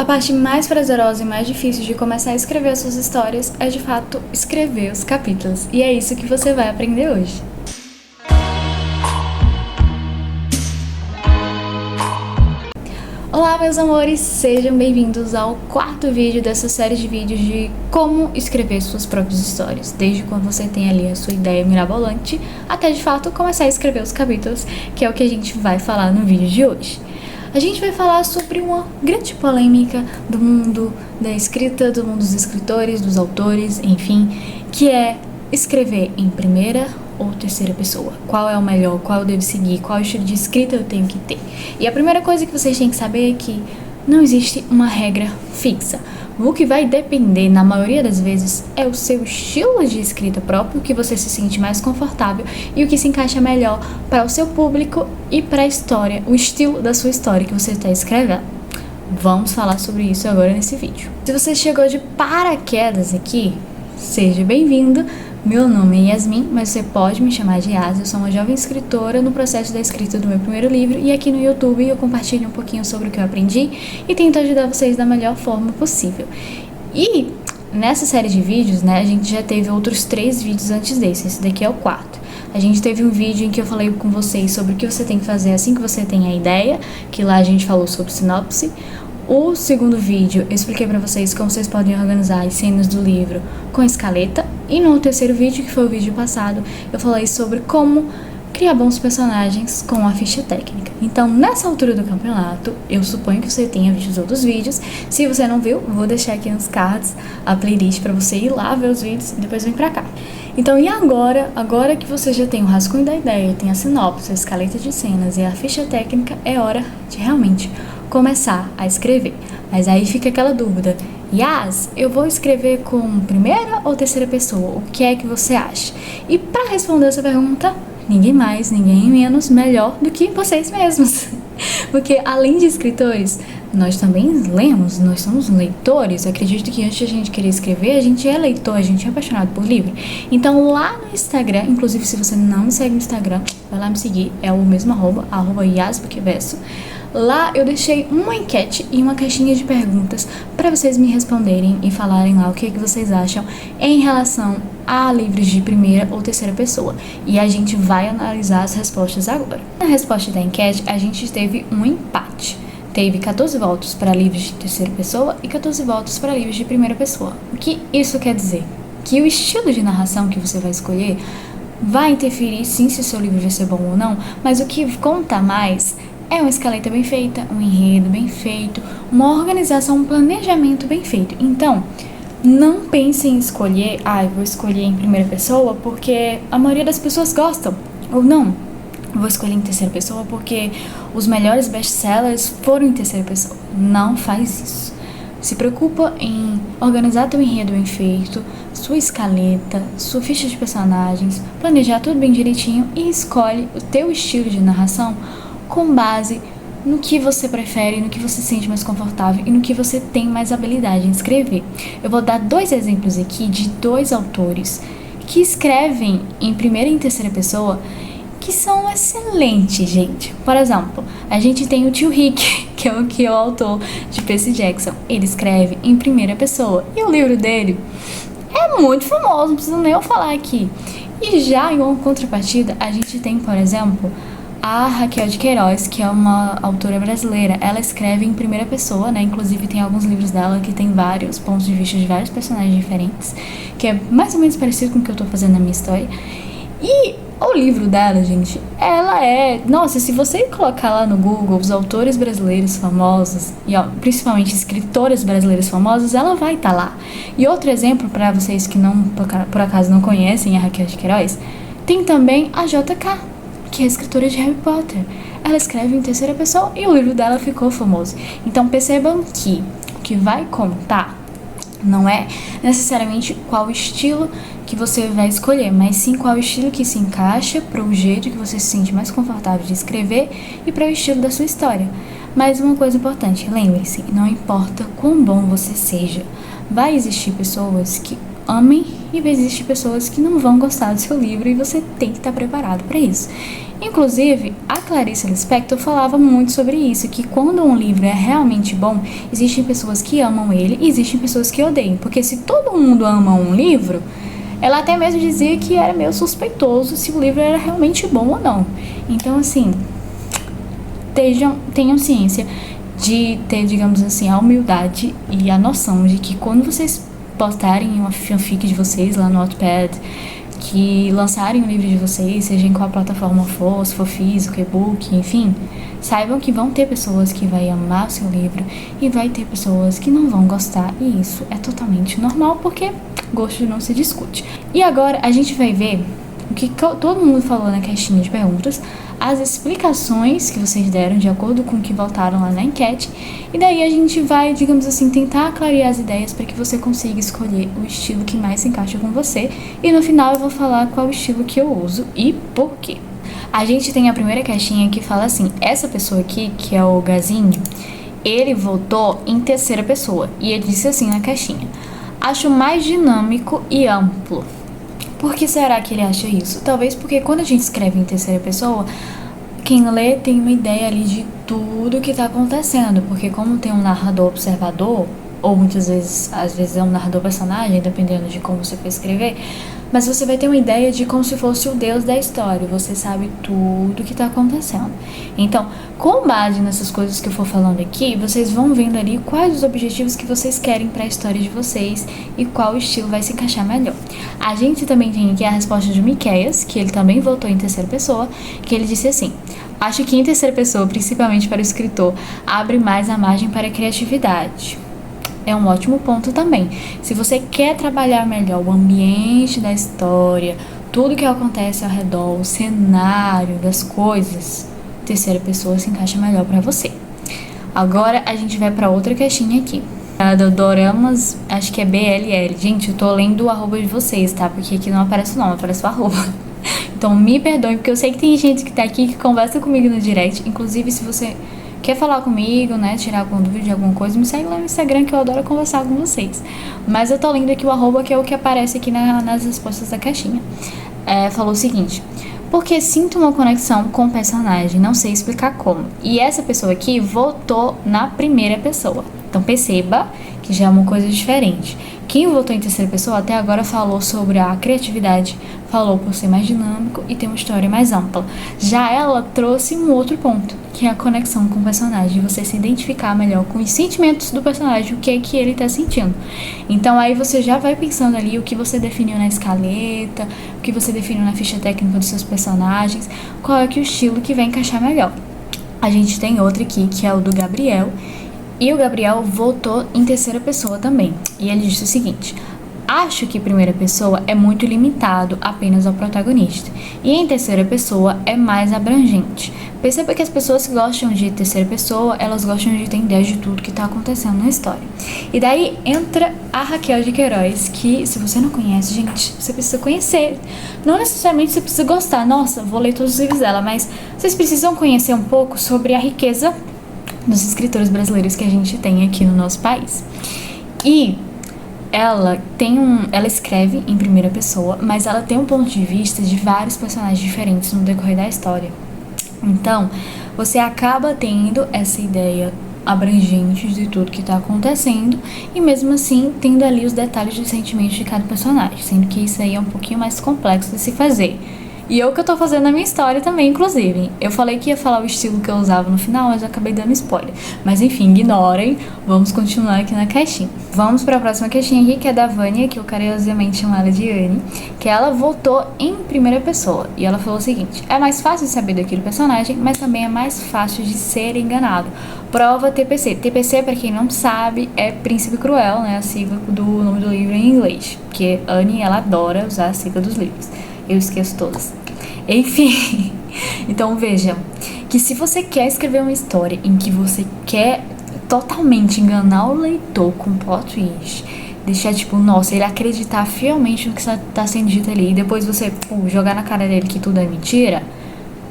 A parte mais prazerosa e mais difícil de começar a escrever as suas histórias é, de fato, escrever os capítulos. E é isso que você vai aprender hoje. Olá, meus amores! Sejam bem-vindos ao quarto vídeo dessa série de vídeos de como escrever suas próprias histórias. Desde quando você tem ali a sua ideia mirabolante, até, de fato, começar a escrever os capítulos, que é o que a gente vai falar no vídeo de hoje. A gente vai falar sobre uma grande polêmica do mundo da escrita, do mundo dos escritores, dos autores, enfim, que é escrever em primeira ou terceira pessoa. Qual é o melhor, qual eu devo seguir, qual estilo de escrita eu tenho que ter. E a primeira coisa que vocês têm que saber é que não existe uma regra fixa. O que vai depender, na maioria das vezes, é o seu estilo de escrita próprio, que você se sente mais confortável e o que se encaixa melhor para o seu público e para a história, o estilo da sua história que você está escrevendo. Vamos falar sobre isso agora nesse vídeo. Se você chegou de paraquedas aqui, seja bem-vindo. Meu nome é Yasmin, mas você pode me chamar de Yas. Eu sou uma jovem escritora no processo da escrita do meu primeiro livro e aqui no YouTube eu compartilho um pouquinho sobre o que eu aprendi e tento ajudar vocês da melhor forma possível. E nessa série de vídeos, né, a gente já teve outros 3 vídeos antes desse, esse daqui é o 4. A gente teve um vídeo em que eu falei com vocês sobre o que você tem que fazer assim que você tem a ideia, que lá a gente falou sobre sinopse. O segundo vídeo eu expliquei pra vocês como vocês podem organizar as cenas do livro com escaleta. E no terceiro vídeo, que foi o vídeo passado, eu falei sobre como criar bons personagens com a ficha técnica. Então, nessa altura do campeonato, eu suponho que você tenha visto os outros vídeos. Se você não viu, vou deixar aqui nos cards a playlist pra você ir lá ver os vídeos e depois vem pra cá. Então, e agora que você já tem o rascunho da ideia, tem a sinopse, a escaleta de cenas e a ficha técnica, é hora de realmente começar a escrever. Mas aí fica aquela dúvida: Yas, eu vou escrever com primeira ou terceira pessoa? O que é que você acha? E para responder essa pergunta, ninguém mais, ninguém menos, melhor do que vocês mesmos. Porque além de escritores, nós também lemos, nós somos leitores. Eu acredito que antes de a gente querer escrever, a gente é leitor, a gente é apaixonado por livro. Então lá no Instagram, inclusive se você não me segue no Instagram, vai lá me seguir, é o mesmo @, @yasbookverso. Lá eu deixei uma enquete e uma caixinha de perguntas para vocês me responderem e falarem lá o que vocês acham em relação a livros de primeira ou terceira pessoa. E a gente vai analisar as respostas agora. Na resposta da enquete, a gente teve um empate. Teve 14 votos para livros de terceira pessoa e 14 votos para livros de primeira pessoa. O que isso quer dizer? Que o estilo de narração que você vai escolher vai interferir sim se o seu livro vai ser bom ou não, mas o que conta mais é uma escaleta bem feita, um enredo bem feito, uma organização, um planejamento bem feito. Então, não pense em escolher, eu vou escolher em primeira pessoa porque a maioria das pessoas gostam, ou não, vou escolher em terceira pessoa porque os melhores best-sellers foram em terceira pessoa. Não faz isso. Se preocupa em organizar teu enredo bem feito, sua escaleta, sua ficha de personagens, planejar tudo bem direitinho e escolhe o teu estilo de narração com base no que você prefere, no que você se sente mais confortável e no que você tem mais habilidade em escrever. Eu vou dar 2 exemplos aqui de 2 autores que escrevem em primeira e em terceira pessoa que são excelentes, gente. Por exemplo, a gente tem o tio Rick, que é o autor de Percy Jackson. Ele escreve em primeira pessoa e o livro dele é muito famoso, não preciso nem eu falar aqui. E já em uma contrapartida, a gente tem, por exemplo, a Raquel de Queiroz, que é uma autora brasileira. Ela escreve em primeira pessoa, né? Inclusive tem alguns livros dela que tem vários pontos de vista de vários personagens diferentes, que é mais ou menos parecido com o que eu tô fazendo na minha história. E o livro dela, gente, ela é... Nossa, se você colocar lá no Google os autores brasileiros famosos, e principalmente escritoras brasileiras famosas, ela vai estar lá. E outro exemplo, para vocês que não, por acaso não conhecem a Raquel de Queiroz, tem também a JK, que é escritora de Harry Potter. Ela escreve em terceira pessoa e o livro dela ficou famoso. Então percebam que o que vai contar não é necessariamente qual estilo que você vai escolher, mas sim qual estilo que se encaixa para o jeito que você se sente mais confortável de escrever e para o estilo da sua história. Mas uma coisa importante, lembre-se, não importa quão bom você seja, vai existir pessoas que amem e vai existir pessoas que não vão gostar do seu livro e você tem que estar preparado para isso. Inclusive, a Clarice Lispector falava muito sobre isso, que quando um livro é realmente bom, existem pessoas que amam ele e existem pessoas que odeiam. Porque se todo mundo ama um livro, ela até mesmo dizia que era meio suspeitoso se o livro era realmente bom ou não. Então, assim, tenham ciência de ter, digamos assim, a humildade e a noção de que quando vocês postarem uma fanfic de vocês lá no Wattpad, que lançarem o livro de vocês, seja em qual plataforma for, se for físico, e-book, enfim, saibam que vão ter pessoas que vão amar o seu livro e vai ter pessoas que não vão gostar, e isso é totalmente normal, porque gosto não se discute. E agora a gente vai ver o que todo mundo falou na caixinha de perguntas, as explicações que vocês deram de acordo com o que votaram lá na enquete, e daí a gente vai, digamos assim, tentar clarear as ideias para que você consiga escolher o estilo que mais se encaixa com você, e no final eu vou falar qual estilo que eu uso e por quê. A gente tem a primeira caixinha que fala assim, essa pessoa aqui, que é o Gazinho, ele votou em terceira pessoa, e ele disse assim na caixinha: acho mais dinâmico e amplo. Por que será que ele acha isso? Talvez porque quando a gente escreve em terceira pessoa, quem lê tem uma ideia ali de tudo que tá acontecendo, porque como tem um narrador observador, ou muitas vezes, às vezes é um narrador personagem, dependendo de como você for escrever, mas você vai ter uma ideia de como se fosse o deus da história, você sabe tudo que tá acontecendo. Então, com base nessas coisas que eu for falando aqui, vocês vão vendo ali quais os objetivos que vocês querem para a história de vocês e qual estilo vai se encaixar melhor. A gente também tem aqui a resposta de Miqueias, que ele também votou em terceira pessoa, que ele disse assim: acho que em terceira pessoa, principalmente para o escritor, abre mais a margem para a criatividade. É um ótimo ponto também. Se você quer trabalhar melhor o ambiente da história, tudo que acontece ao redor, o cenário das coisas, terceira pessoa se encaixa melhor para você. Agora a gente vai para outra caixinha aqui. A do Doramas, acho que é BLL. Gente, eu tô lendo o arroba de vocês, tá? Porque aqui não aparece o nome, aparece o arroba. Então me perdoem, porque eu sei que tem gente que tá aqui que conversa comigo no direct. Inclusive, se você quer falar comigo, né, tirar alguma dúvida de alguma coisa, me segue lá no Instagram, que eu adoro conversar com vocês. Mas eu tô lendo aqui o arroba, que é o que aparece aqui nas respostas da caixinha. Falou o seguinte: porque sinto uma conexão com o personagem, não sei explicar como. E essa pessoa aqui votou na primeira pessoa. Então perceba que já é uma coisa diferente. Quem votou em terceira pessoa até agora falou sobre a criatividade, falou por ser mais dinâmico e ter uma história mais ampla. Já ela trouxe um outro ponto, que é a conexão com o personagem, você se identificar melhor com os sentimentos do personagem, o que é que ele tá sentindo. Então aí você já vai pensando ali o que você definiu na escaleta, o que você definiu na ficha técnica dos seus personagens, qual é que o estilo que vai encaixar melhor. A gente tem outro aqui, que é o do Gabriel, e o Gabriel votou em terceira pessoa também. E ele disse o seguinte: acho que primeira pessoa é muito limitado apenas ao protagonista, e em terceira pessoa é mais abrangente. Perceba que as pessoas que gostam de terceira pessoa, elas gostam de ter ideia de tudo que está acontecendo na história. E daí entra a Raquel de Queiroz, que se você não conhece, gente, você precisa conhecer. Não necessariamente você precisa gostar, nossa, vou ler todos os livros dela, mas vocês precisam conhecer um pouco sobre a riqueza dos escritores brasileiros que a gente tem aqui no nosso país. E ela escreve em primeira pessoa, mas ela tem um ponto de vista de vários personagens diferentes no decorrer da história. Então, você acaba tendo essa ideia abrangente de tudo que está acontecendo e mesmo assim tendo ali os detalhes dos sentimentos de cada personagem, sendo que isso aí é um pouquinho mais complexo de se fazer. E é o que eu tô fazendo na minha história também, inclusive. Eu falei que ia falar o estilo que eu usava no final, mas eu acabei dando spoiler. Mas enfim, ignorem. Vamos continuar aqui na caixinha. Vamos para a próxima caixinha aqui, que é da Vânia, que eu carinhosamente chamo ela de Anne, que ela votou em primeira pessoa. E ela falou o seguinte: é mais fácil de saber daquele personagem, mas também é mais fácil de ser enganado. Prova TPC. TPC, para quem não sabe, é Príncipe Cruel, né? A sigla do nome do livro em inglês. Porque Anne, ela adora usar a sigla dos livros. Eu esqueço todas. Enfim, então vejam que se você quer escrever uma história em que você quer totalmente enganar o leitor com plot twist, deixar tipo, nossa, ele acreditar fielmente no que está sendo dito ali, e depois você jogar na cara dele que tudo é mentira,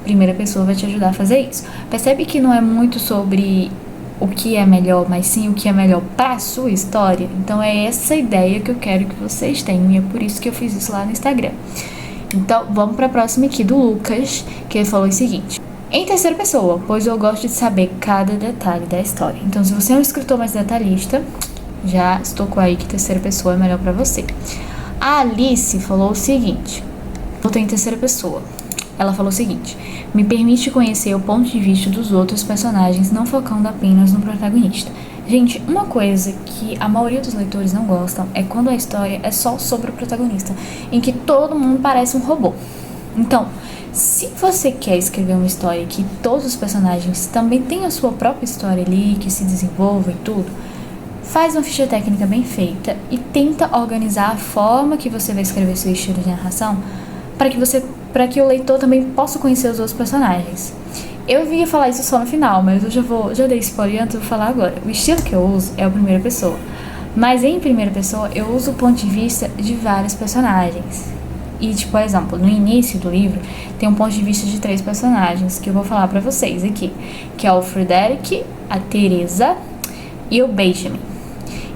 a primeira pessoa vai te ajudar a fazer isso. Percebe que não é muito sobre o que é melhor, mas sim o que é melhor para a sua história? Então é essa ideia que eu quero que vocês tenham, e é por isso que eu fiz isso lá no Instagram. Então, vamos pra próxima aqui do Lucas, que ele falou o seguinte: em terceira pessoa, pois eu gosto de saber cada detalhe da história. Então, se você é um escritor mais detalhista, já estocou aí que terceira pessoa é melhor pra você. A Alice falou o seguinte: botou em terceira pessoa. Ela falou o seguinte: me permite conhecer o ponto de vista dos outros personagens, não focando apenas no protagonista. Gente, uma coisa que a maioria dos leitores não gostam é quando a história é só sobre o protagonista, em que todo mundo parece um robô. Então, se você quer escrever uma história que todos os personagens também tenham a sua própria história ali, que se desenvolva e tudo, faz uma ficha técnica bem feita e tenta organizar a forma que você vai escrever seu estilo de narração para que o leitor também possa conhecer os outros personagens. Eu ia falar isso só no final, mas eu já dei spoiler antes, eu vou falar agora. O estilo que eu uso é a primeira pessoa, mas em primeira pessoa eu uso o ponto de vista de vários personagens. E, tipo, por exemplo, no início do livro tem um ponto de vista de 3 personagens que eu vou falar pra vocês aqui, que é o Frederick, a Teresa e o Benjamin.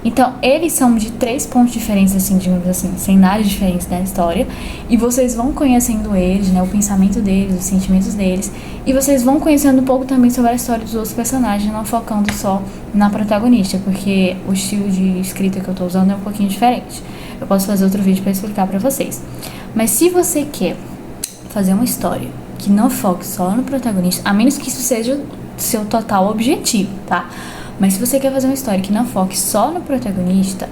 Então, eles são de 3 pontos diferentes, assim, digamos assim, cenários diferentes da história, e vocês vão conhecendo eles, né, o pensamento deles, os sentimentos deles, e vocês vão conhecendo um pouco também sobre a história dos outros personagens, não focando só na protagonista, porque o estilo de escrita que eu tô usando é um pouquinho diferente. Eu posso fazer outro vídeo pra explicar pra vocês. Mas se você quer fazer uma história que não foque só no protagonista, a menos que isso seja o seu total objetivo, tá? Mas se você quer fazer uma história que não foque só no protagonista,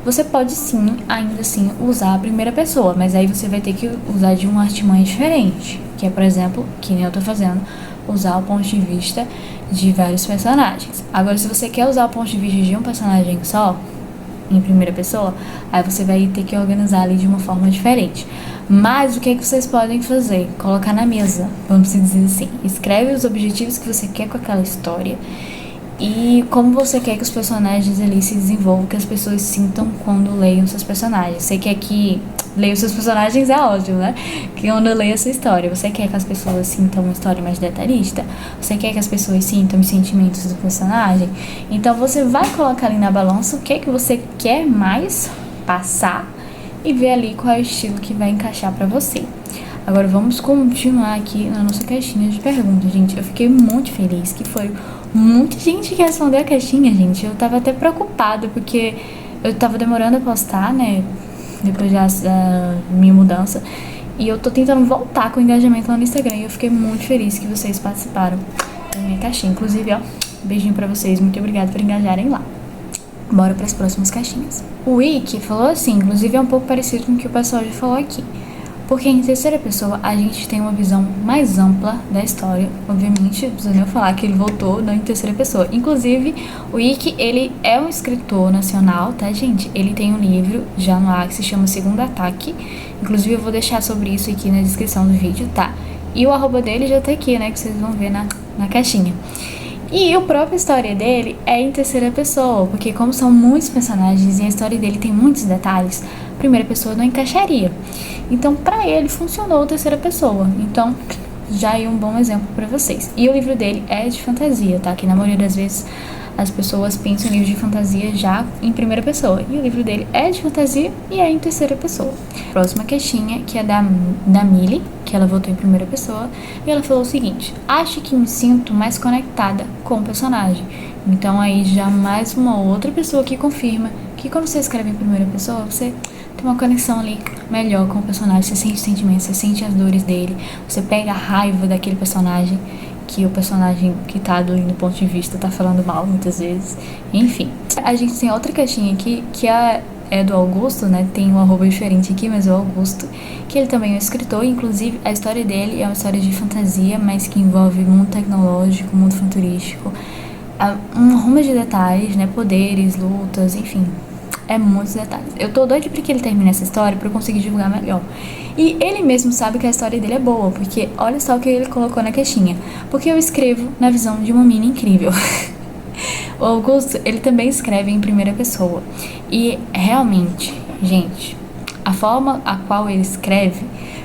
você pode sim, ainda assim, usar a primeira pessoa, mas aí você vai ter que usar de uma artimanha diferente, que é, por exemplo, que nem eu tô fazendo, usar o ponto de vista de vários personagens. Agora, se você quer usar o ponto de vista de um personagem só, em primeira pessoa, aí você vai ter que organizar ali de uma forma diferente. Mas o que é que vocês podem fazer? Colocar na mesa, vamos dizer assim. Escreve os objetivos que você quer com aquela história e como você quer que os personagens ali se desenvolvam, que as pessoas sintam quando leiam seus personagens. Você quer que leiam seus personagens, é ótimo, né? Que quando leia essa história, você quer que as pessoas sintam uma história mais detalhista? Você quer que as pessoas sintam os sentimentos do personagem? Então você vai colocar ali na balança o que é que você quer mais passar e ver ali qual é o estilo que vai encaixar pra você. Agora vamos continuar aqui na nossa caixinha de perguntas, gente. Eu fiquei muito feliz que foi muita gente que respondeu a caixinha, gente. Eu tava até preocupada porque eu tava demorando a postar, né? Depois da minha mudança. E eu tô tentando voltar com o engajamento lá no Instagram. E eu fiquei muito feliz que vocês participaram da minha caixinha. Inclusive, ó, beijinho pra vocês. Muito obrigada por engajarem lá. Bora pras próximas caixinhas. O Wiki falou assim, inclusive é um pouco parecido com o que o pessoal já falou aqui. Porque em terceira pessoa a gente tem uma visão mais ampla da história. Obviamente, não precisa nem falar que ele voltou em terceira pessoa. Inclusive, o Ike, ele é um escritor nacional, tá, gente? Ele tem um livro já no ar que se chama Segundo Ataque. Inclusive, eu vou deixar sobre isso aqui na descrição do vídeo, tá? E o arroba dele já tá aqui, né? Que vocês vão ver na caixinha. E a própria história dele é em terceira pessoa, porque como são muitos personagens e a história dele tem muitos detalhes, a primeira pessoa não encaixaria. Então, pra ele, funcionou a terceira pessoa. Então, já é um bom exemplo pra vocês. E o livro dele é de fantasia, tá? Que na maioria das vezes as pessoas pensam em livro de fantasia já em primeira pessoa. E o livro dele é de fantasia e é em terceira pessoa. Próxima queixinha, que é da Millie, que ela votou em primeira pessoa. E ela falou o seguinte: acho que me sinto mais conectada com o personagem. Então aí já mais uma outra pessoa que confirma que quando você escreve em primeira pessoa, você tem uma conexão ali melhor com o personagem. Você sente os sentimentos, você sente as dores dele, você pega a raiva daquele personagem que o personagem que tá ali no ponto de vista tá falando mal muitas vezes. Enfim, a gente tem outra caixinha aqui que é do Augusto, né? Tem um arroba diferente aqui, mas é o Augusto, que ele também é um escritor. Inclusive a história dele é uma história de fantasia, mas que envolve mundo tecnológico, mundo futurístico, um rumo de detalhes, né? Poderes, lutas, enfim, é muitos detalhes. Eu tô doida pra que ele termine essa história pra eu conseguir divulgar melhor. E ele mesmo sabe que a história dele é boa, porque olha só o que ele colocou na caixinha. Porque eu escrevo na visão de uma mina incrível. O Augusto, ele também escreve em primeira pessoa. E realmente, gente, A forma a qual ele escreve,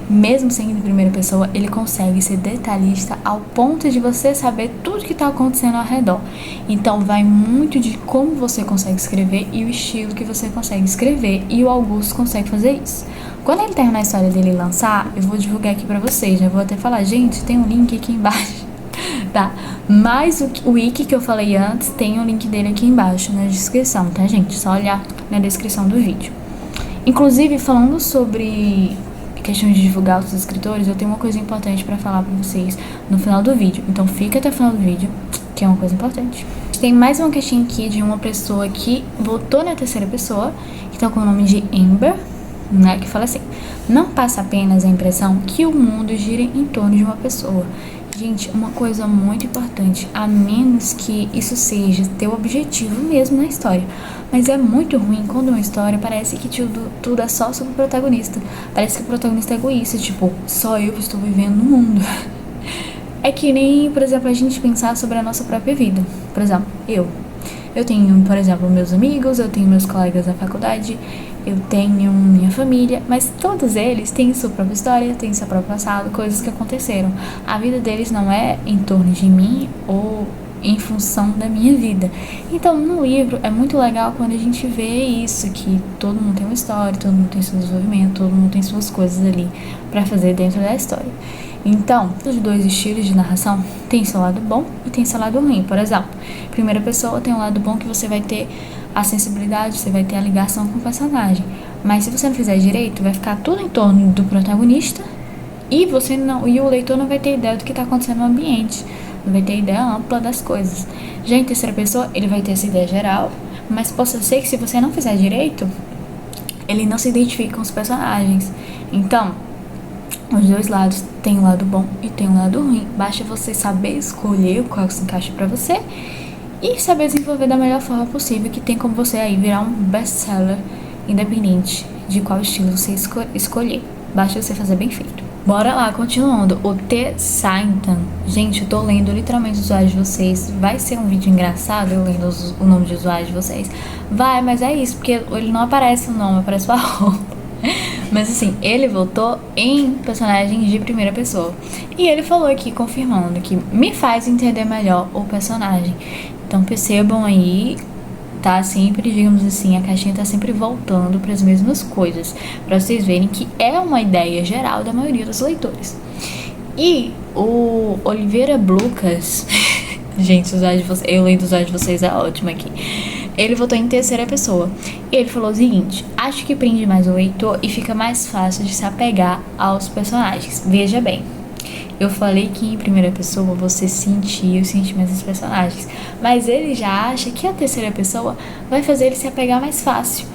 mesmo sendo em primeira pessoa, ele consegue ser detalhista ao ponto de você saber tudo que está acontecendo ao redor. Então vai muito de como você consegue escrever e o estilo que você consegue escrever, e o Augusto consegue fazer isso. Quando ele terminar a história dele e lançar, eu vou divulgar aqui pra vocês, já vou até falar, gente, tem um link aqui embaixo, tá? Mas o wiki que eu falei antes, tem o link dele aqui embaixo na descrição, tá, gente? Só olhar na descrição do vídeo. Inclusive, falando sobre questão de divulgar os escritores, eu tenho uma coisa importante pra falar pra vocês no final do vídeo. Então fica até o final do vídeo, que é uma coisa importante. Tem mais uma questão aqui de uma pessoa que votou na terceira pessoa, que tá com o nome de Amber, né, que fala assim: não passa apenas a impressão que o mundo gira em torno de uma pessoa. Gente, uma coisa muito importante, a menos que isso seja teu objetivo mesmo na história. Mas é muito ruim quando uma história parece que tudo é só sobre o protagonista. Parece que o protagonista é egoísta, tipo, só eu que estou vivendo no mundo. É que nem, por exemplo, a gente pensar sobre a nossa própria vida. Por exemplo, eu tenho, por exemplo, meus amigos, eu tenho meus colegas da faculdade, eu tenho minha família, mas todos eles têm sua própria história, têm seu próprio passado, coisas que aconteceram. A vida deles não é em torno de mim ou em função da minha vida. Então, no livro, é muito legal quando a gente vê isso, que todo mundo tem uma história, todo mundo tem seu desenvolvimento, todo mundo tem suas coisas ali pra fazer dentro da história. Então, os dois estilos de narração tem seu lado bom e tem seu lado ruim. Por exemplo, primeira pessoa tem um lado bom que você vai ter a sensibilidade, você vai ter a ligação com o personagem. Mas se você não fizer direito, vai ficar tudo em torno do protagonista e o leitor não vai ter ideia do que está acontecendo no ambiente, não vai ter ideia ampla das coisas. Já em terceira pessoa, ele vai ter essa ideia geral, mas possa ser que se você não fizer direito, ele não se identifique com os personagens. Então, os dois lados tem um lado bom e tem um lado ruim. Basta você saber escolher qual se encaixa pra você e saber desenvolver da melhor forma possível, que tem como você aí virar um best-seller, independente de qual estilo você escolher. Basta você fazer bem feito. Bora lá, continuando. O The Satan. Gente, eu tô lendo literalmente os usuários de vocês. Vai ser um vídeo engraçado eu lendo o nome de usuários de vocês? Vai, mas é isso, porque ele não aparece o nome, aparece o arroba. Mas assim, ele votou em personagens de primeira pessoa. E ele falou aqui, confirmando, que me faz entender melhor o personagem. Então percebam aí, tá sempre, digamos assim, a caixinha tá sempre voltando para as mesmas coisas, para vocês verem que é uma ideia geral da maioria dos leitores. E o Oliveira Lucas, gente, eu lendo os olhos de vocês é ótimo aqui. Ele votou em terceira pessoa. E ele falou o seguinte: acho que prende mais o leitor e fica mais fácil de se apegar aos personagens. Veja bem, eu falei que em primeira pessoa você sentia os sentimentos dos personagens, mas ele já acha que a terceira pessoa vai fazer ele se apegar mais fácil.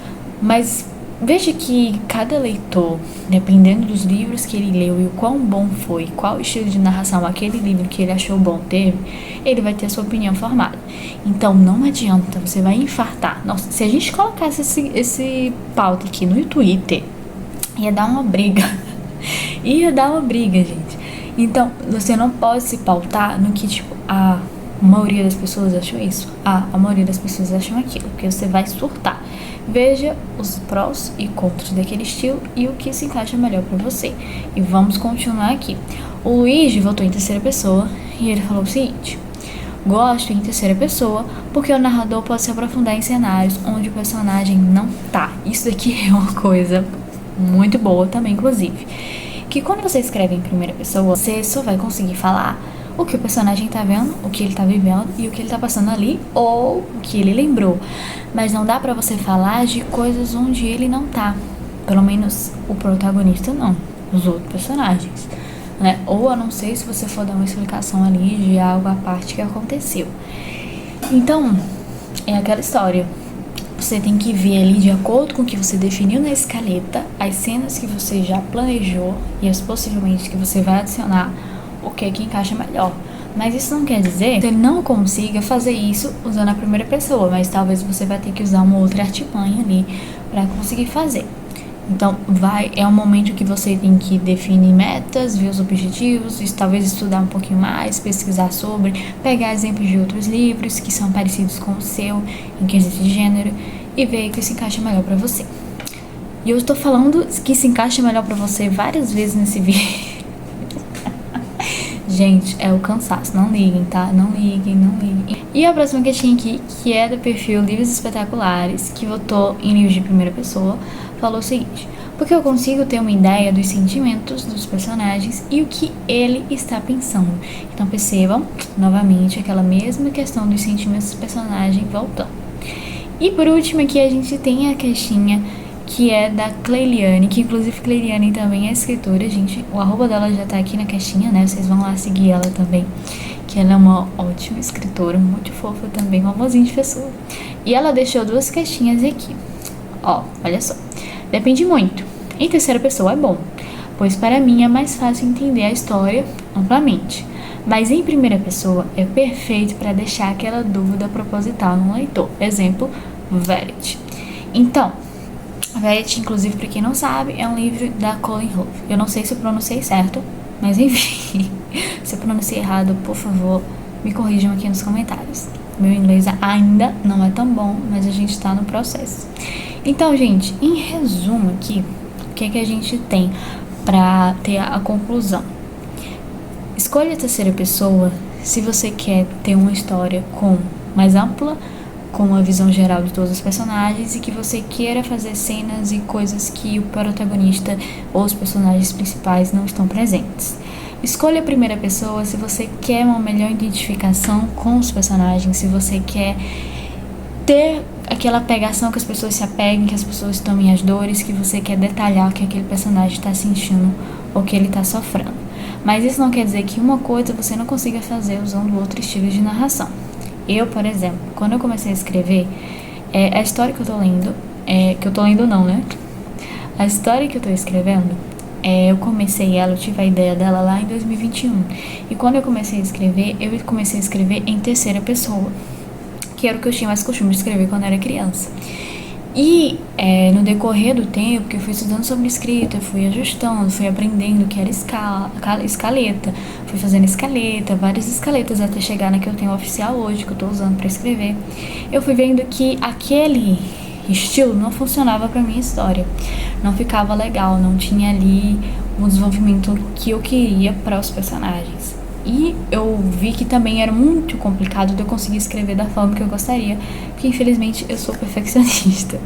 Mas veja que cada leitor, dependendo dos livros que ele leu e o quão bom foi, qual estilo de narração aquele livro que ele achou bom teve, ele vai ter a sua opinião formada. Então não adianta, você vai infartar. Nossa, se a gente colocasse esse pauta aqui no Twitter, ia dar uma briga. Ia dar uma briga, gente. Então, você não pode se pautar no que, tipo, a maioria das pessoas acham isso, a maioria das pessoas acham aquilo, porque você vai surtar. Veja os prós e contras daquele estilo e o que se encaixa melhor pra você. E vamos continuar aqui. O Luigi votou em terceira pessoa e ele falou o seguinte: gosto em terceira pessoa porque o narrador pode se aprofundar em cenários onde o personagem não tá. Isso daqui é uma coisa muito boa também, inclusive. Que quando você escreve em primeira pessoa, você só vai conseguir falar o que o personagem tá vendo, o que ele tá vivendo e o que ele tá passando ali, ou o que ele lembrou. Mas não dá pra você falar de coisas onde ele não tá. Pelo menos o protagonista não, os outros personagens, né? Ou a não ser se você for dar uma explicação ali de algo à parte que aconteceu. Então, é aquela história. Você tem que ver ali, de acordo com o que você definiu na escaleta, as cenas que você já planejou e as possivelmente que você vai adicionar, o que encaixa melhor. Mas isso não quer dizer que você não consiga fazer isso usando a primeira pessoa, mas talvez você vai ter que usar uma outra artimanha ali para conseguir fazer. Então, é um momento que você tem que definir metas, ver os objetivos, talvez estudar um pouquinho mais, pesquisar sobre, pegar exemplos de outros livros que são parecidos com o seu, em quesito de gênero, e ver o que se encaixa melhor pra você. E eu estou falando que se encaixa melhor pra você várias vezes nesse vídeo. Gente, é o cansaço. Não liguem, tá? Não liguem, não liguem. E a próxima questão aqui, que é do perfil Livros Espetaculares, que votou em livros de primeira pessoa, falou o seguinte: porque eu consigo ter uma ideia dos sentimentos dos personagens e o que ele está pensando. Então percebam, novamente, aquela mesma questão dos sentimentos dos personagens voltando. E por último aqui a gente tem a caixinha que é da Cleiliane, que inclusive Cleiliane também é escritora, gente. O arroba dela já tá aqui na caixinha, né? Vocês vão lá seguir ela também, que ela é uma ótima escritora, muito fofa também, um amorzinho de pessoa. E ela deixou 2 caixinhas aqui. Ó, olha só. Depende muito. Em terceira pessoa é bom, pois para mim é mais fácil entender a história amplamente. Mas em primeira pessoa é perfeito para deixar aquela dúvida proposital no leitor. Exemplo, Verity. Então, Verity, inclusive, para quem não sabe, é um livro da Colleen Hoover. Eu não sei se eu pronunciei certo, mas enfim, se eu pronunciei errado, por favor, me corrijam aqui nos comentários. Meu inglês ainda não é tão bom, mas a gente tá no processo. Então, gente, em resumo aqui, o que é que a gente tem para ter a conclusão? Escolha a terceira pessoa se você quer ter uma história mais ampla, com uma visão geral de todos os personagens e que você queira fazer cenas e coisas que o protagonista ou os personagens principais não estão presentes. Escolha a primeira pessoa se você quer uma melhor identificação com os personagens, se você quer ter aquela pegação que as pessoas se apeguem, que as pessoas tomem as dores, que você quer detalhar o que aquele personagem está sentindo ou que ele está sofrendo. Mas isso não quer dizer que uma coisa você não consiga fazer usando outro estilo de narração. Eu, por exemplo, quando eu comecei a escrever, a história que eu tô lendo, que eu tô lendo não, né? A história que eu tô escrevendo, eu comecei ela, eu tive a ideia dela lá em 2021. E quando eu comecei a escrever em terceira pessoa, que era o que eu tinha mais costume de escrever quando eu era criança. E no decorrer do tempo que eu fui estudando sobre escrita, eu fui ajustando, fui aprendendo o que era escaleta, fui fazendo escaleta, várias escaletas até chegar na que eu tenho oficial hoje, que eu tô usando para escrever. Eu fui vendo que aquele estilo não funcionava para minha história, não ficava legal, não tinha ali o desenvolvimento que eu queria para os personagens. E eu vi que também era muito complicado de eu conseguir escrever da forma que eu gostaria, porque infelizmente eu sou perfeccionista.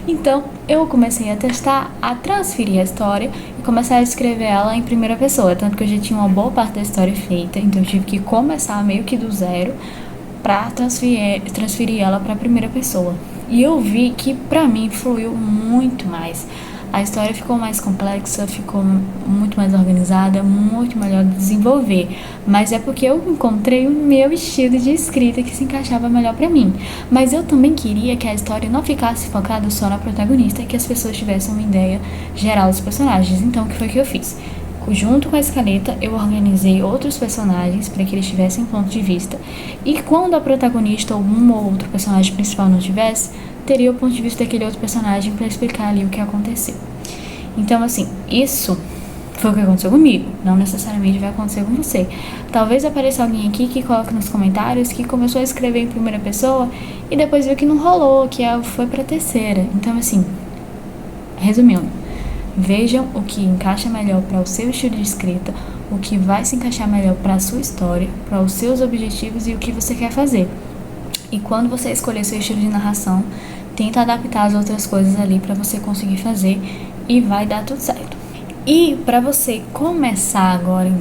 Então eu comecei a testar, a transferir a história e começar a escrever ela em primeira pessoa, tanto que eu já tinha uma boa parte da história feita, então eu tive que começar meio que do zero para transferir ela para a primeira pessoa. E eu vi que pra mim fluiu muito mais. A história ficou mais complexa, ficou muito mais organizada, muito melhor de desenvolver. Mas é porque eu encontrei o meu estilo de escrita que se encaixava melhor pra mim. Mas eu também queria que a história não ficasse focada só na protagonista, que as pessoas tivessem uma ideia geral dos personagens. Então, o que foi que eu fiz? Junto com a escaleta, eu organizei outros personagens para que eles tivessem ponto de vista. E quando a protagonista ou um ou outro personagem principal não tivesse, teria o ponto de vista daquele outro personagem para explicar ali o que aconteceu. Então, assim, isso foi o que aconteceu comigo. Não necessariamente vai acontecer com você. Talvez apareça alguém aqui que coloque nos comentários que começou a escrever em primeira pessoa e depois viu que não rolou, que foi para terceira. Então, assim, resumindo, vejam o que encaixa melhor para o seu estilo de escrita, o que vai se encaixar melhor para a sua história, para os seus objetivos e o que você quer fazer. E quando você escolher seu estilo de narração, tenta adaptar as outras coisas ali para você conseguir fazer e vai dar tudo certo. E para você começar agora,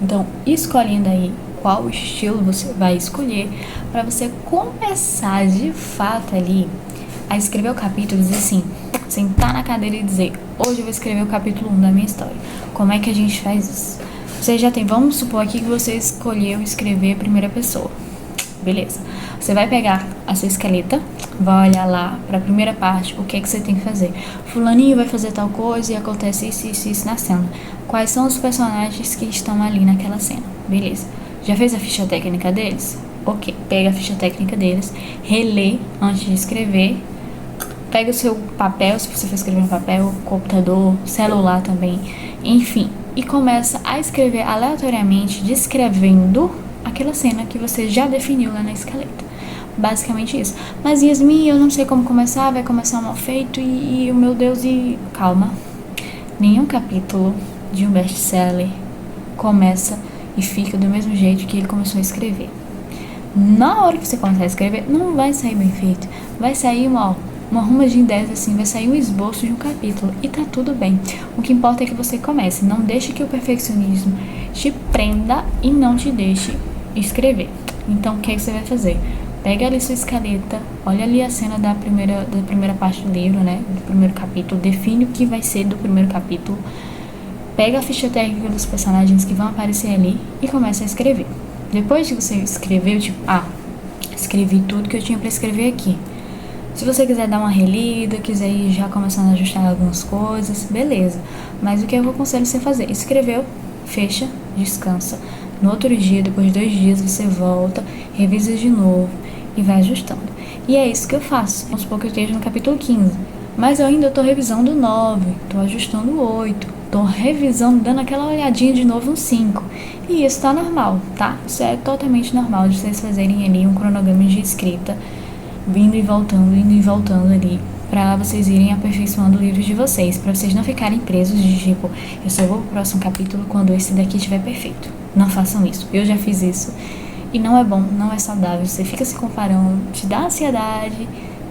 então, escolhendo aí qual estilo você vai escolher, para você começar de fato ali a escrever o capítulo, dizer assim, sentar na cadeira e dizer: hoje eu vou escrever o capítulo 1 da minha história. Como é que a gente faz isso? Você já tem, vamos supor aqui que você escolheu escrever a primeira pessoa. Beleza. Você vai pegar a sua escaleta, vai olhar lá para a primeira parte, o que é que você tem que fazer. Fulaninho vai fazer tal coisa e acontece isso na cena. Quais são os personagens que estão ali naquela cena? Beleza. Já fez a ficha técnica deles? Ok. Pega a ficha técnica deles, relê antes de escrever. Pega o seu papel, se você for escrever no papel, computador, celular também, enfim. E começa a escrever aleatoriamente, descrevendo aquela cena que você já definiu lá na escaleta. Basicamente isso. Mas Yasmin, eu não sei como começar, vai começar mal feito e meu Deus, e calma. Nenhum capítulo de um best-seller começa e fica do mesmo jeito que ele começou a escrever. Na hora que você começar a escrever, não vai sair bem feito. Vai sair uma ruma de ideias assim, vai sair um esboço de um capítulo e tá tudo bem. O que importa é que você comece. Não deixe que o perfeccionismo te prenda e não te deixe escrever. Então, o que é que você vai fazer? Pega ali sua escaleta, olha ali a cena da primeira parte do livro, né? Do primeiro capítulo, define o que vai ser do primeiro capítulo, pega a ficha técnica dos personagens que vão aparecer ali e começa a escrever. Depois que você escreveu, tipo, escrevi tudo que eu tinha pra escrever aqui. Se você quiser dar uma relida, quiser ir já começando a ajustar algumas coisas, beleza. Mas o que eu aconselho você fazer? Escreveu, fecha, descansa. No outro dia, depois de 2 dias, você volta, revisa de novo e vai ajustando. E é isso que eu faço. Vamos supor que eu esteja no capítulo 15. Mas eu ainda tô revisando o 9, tô ajustando o 8, tô revisando, dando aquela olhadinha de novo no 5. E isso tá normal, tá? Isso é totalmente normal de vocês fazerem ali um cronograma de escrita, indo e voltando ali, pra vocês irem aperfeiçoando o livro de vocês, pra vocês não ficarem presos de tipo, eu só vou pro próximo capítulo quando esse daqui estiver perfeito. Não façam isso. Eu já fiz isso. E não é bom, não é saudável. Você fica se comparando, te dá ansiedade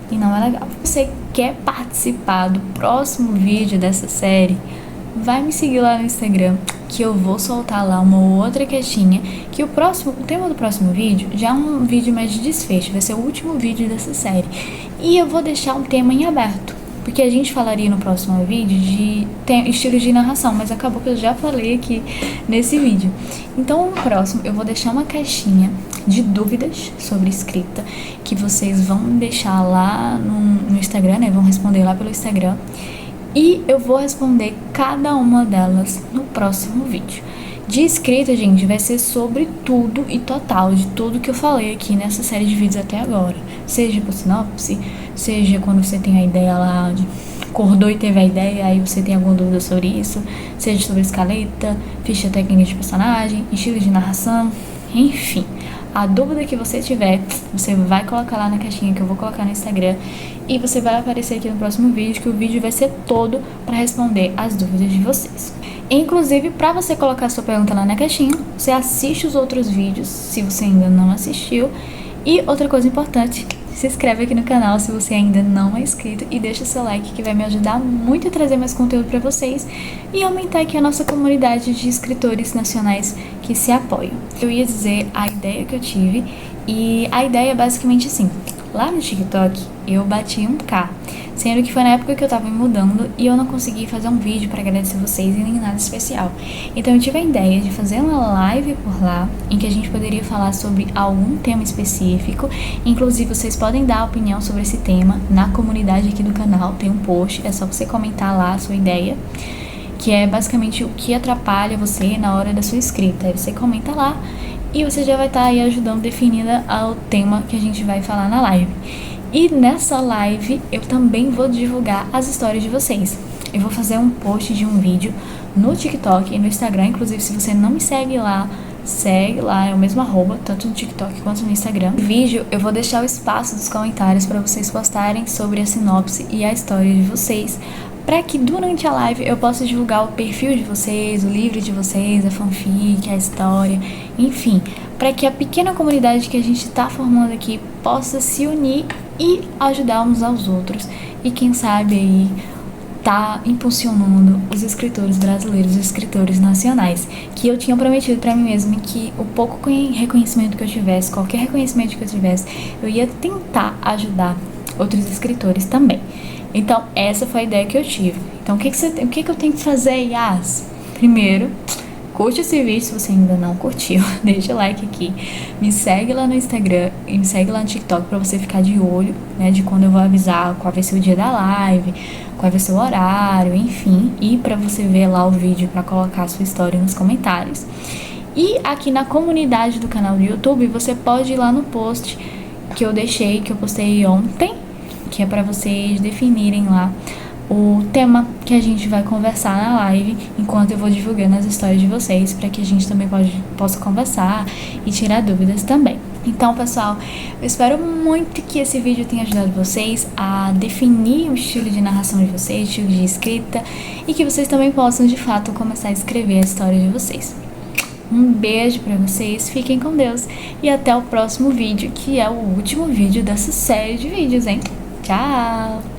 e não é legal. Se você quer participar do próximo vídeo dessa série, vai me seguir lá no Instagram, que eu vou soltar lá uma outra caixinha, que o tema do próximo vídeo já é um vídeo mais de desfecho, vai ser o último vídeo dessa série. E eu vou deixar um tema em aberto, porque a gente falaria no próximo vídeo de estilos de narração, mas acabou que eu já falei aqui nesse vídeo. Então, no próximo, eu vou deixar uma caixinha de dúvidas sobre escrita, que vocês vão deixar lá no Instagram, né? Vão responder lá pelo Instagram. E eu vou responder cada uma delas no próximo vídeo. De escrita, gente, vai ser sobre tudo e total, de tudo que eu falei aqui nessa série de vídeos até agora. Seja por sinopse, seja quando você tem a ideia lá, acordou e teve a ideia, aí você tem alguma dúvida sobre isso, seja sobre escaleta, ficha técnica de personagem, estilo de narração, enfim. A dúvida que você tiver, você vai colocar lá na caixinha que eu vou colocar no Instagram e você vai aparecer aqui no próximo vídeo, que o vídeo vai ser todo para responder as dúvidas de vocês. Inclusive, para você colocar sua pergunta lá na caixinha, você assiste os outros vídeos, se você ainda não assistiu. E outra coisa importante, se inscreve aqui no canal se você ainda não é inscrito e deixa seu like, que vai me ajudar muito a trazer mais conteúdo para vocês e aumentar aqui a nossa comunidade de escritores nacionais que se apoiam. Eu ia dizer a ideia que eu tive, e a ideia é basicamente assim: lá no TikTok eu bati 1K, sendo que foi na época que eu tava me mudando e eu não consegui fazer um vídeo pra agradecer vocês e nem nada especial. Então eu tive a ideia de fazer uma live por lá, em que a gente poderia falar sobre algum tema específico. Inclusive vocês podem dar opinião sobre esse tema na comunidade aqui do canal, tem um post, é só você comentar lá a sua ideia, que é basicamente o que atrapalha você na hora da sua escrita. Aí você comenta lá e você já vai estar aí ajudando, definida ao tema que a gente vai falar na live. E nessa live eu também vou divulgar as histórias de vocês. Eu vou fazer um post de um vídeo no TikTok e no Instagram. Inclusive, se você não me segue lá, segue lá, é o mesmo @, tanto no TikTok quanto no Instagram. No vídeo eu vou deixar o espaço dos comentários para vocês postarem sobre a sinopse e a história de vocês, para que durante a live eu possa divulgar o perfil de vocês, o livro de vocês, a fanfic, a história, enfim, para que a pequena comunidade que a gente está formando aqui possa se unir e ajudar uns aos outros, e quem sabe aí tá impulsionando os escritores brasileiros, os escritores nacionais, que eu tinha prometido para mim mesma que o pouco reconhecimento que eu tivesse, qualquer reconhecimento que eu tivesse, eu ia tentar ajudar outros escritores também. Então, essa foi a ideia que eu tive. Então, o que eu tenho que fazer, Yas? Primeiro, curte esse vídeo se você ainda não curtiu. Deixa o like aqui. Me segue lá no Instagram e me segue lá no TikTok pra você ficar de olho, né? De quando eu vou avisar qual vai ser o dia da live, qual vai ser o horário, enfim. E pra você ver lá o vídeo pra colocar a sua história nos comentários. E aqui na comunidade do canal do YouTube, você pode ir lá no post que eu postei ontem, que é pra vocês definirem lá o tema que a gente vai conversar na live, enquanto eu vou divulgando as histórias de vocês, para que a gente também possa conversar e tirar dúvidas também. Então, pessoal, eu espero muito que esse vídeo tenha ajudado vocês a definir o estilo de narração de vocês, estilo de escrita, e que vocês também possam, de fato, começar a escrever a história de vocês. Um beijo pra vocês, fiquem com Deus e até o próximo vídeo, que é o último vídeo dessa série de vídeos, hein? Tchau!